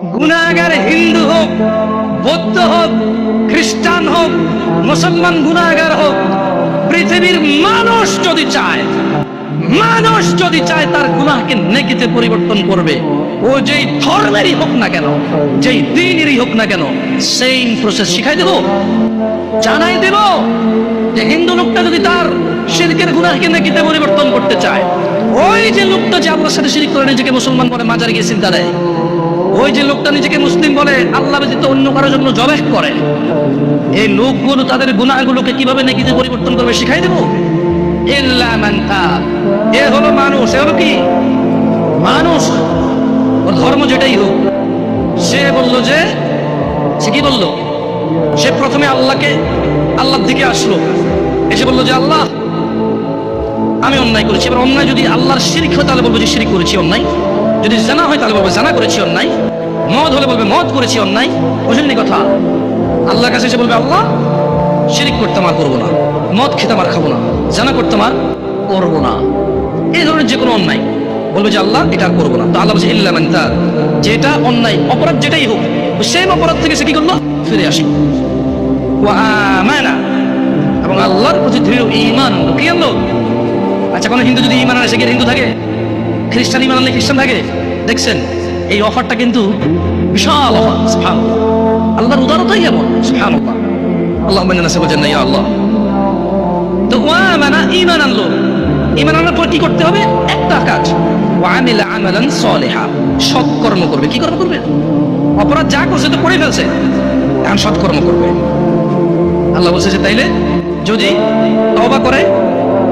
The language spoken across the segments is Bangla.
গুনাহগার হিন্দু হোক, বৌদ্ধ হোক, খ্রিস্টান হোক, মুসলমান গুনাহগার হোক, পৃথিবীর মানুষ যদি চায়, মানুষ যদি চায় তার গুনাহকে নেকিতে পরিবর্তন করবে, ও যেই ধর্মেরই হোক না কেন, যেই দ্বীনেরই হোক না কেন, সেম প্রসেস শিখাই দেব, জানাই দেব যে হিন্দু লোকটা যদি তার শিরকের গুনাহকে নেকিতে পরিবর্তন করতে চায়, ওই যে লোকটা যে আল্লাহর সাথে শিরক করে নিজেকে মুসলমান বলে, মাজারে গিয়ে সিজদা দেয়, ওই যে লোকটা নিজেকে মুসলিম বলে, আল্লাহ ব্যতীত অন্য কারোর জন্য জবাহ করে, এই লোকগুলো তাদের গুনাহগুলোকে কিভাবে নেকিতে পরিবর্তন করবে শিখাই দেব। ইল্লা মান তাব, এ হলো মানুষ, এ হলো কি মানুষ, ওর ধর্ম যেটাই হোক। সে বলল যে, সে কি বলল, সে প্রথমে আল্লাহর দিকে আসলো, এসে বলল যে আল্লাহ আমি অন্যায় করেছি। এবার অন্যায় যদি আল্লাহর শিরক হয় তাহলে বলবো যে শিরক করেছি অন্যায়, যদি জানা হয় তাহলে বলবো জানা করেছি অন্যায়, মদ হলে বলবে মদ করেছি অন্যায়। বুঝলেন কথা? আল্লাহর কাছে এসে বলবে আল্লাহ শিরক করতাম আর করবো না, মদ খেতাম আর খাবো না, জানা করতাম আর করবো না, এই ধরনের যে কোনো অন্যায় বলবে যে আল্লাহ এটা করবো না। তো আল্লাহ বলছে ইল্লা মান তাব, যেটা অন্যায় অপরাধ যেটাই হোক, সেই অপরাধ থেকে সে কি করলো, ফিরে আসি। ওয়া আমানা, এবং আল্লাহর প্রতি দৃঢ় ঈমান আনলো। কি আনলো? আচ্ছা, কোনো হিন্দু যদি ঈমান আনে সে কি হিন্দু থাকে? খ্রিস্টান ঈমান আনলে খ্রিস্টান থাকে? দেখছেন, এই অফারটা কিন্তু বিশাল অফার। সুবহানাল্লাহ, আল্লাহর উদারতাই এমন। সুবহানাল্লাহ, আল্লাহুম্মা ইন্না নাসআলুকা জান্নাহ ইয়া আল্লাহ। তো ওয়া আমানা, ঈমান আনলো, ঈমান আনার পর কি করতে হবে? একটা কাজ, ওয়া আমিলা আমালান সালিহা, সৎকর্ম করবে। কি কর্ম করবে? অপরাধ যা করছে তো করে ফেলছে, এখন সৎকর্ম করবে। আল্লাহ বলছে যে তাইলে যদি তওবা করে,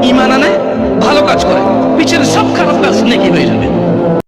ঈমান আনে, ভালো কাজ করে, পিছের সব খারাপ কাজ নেকি হয়ে যাবে।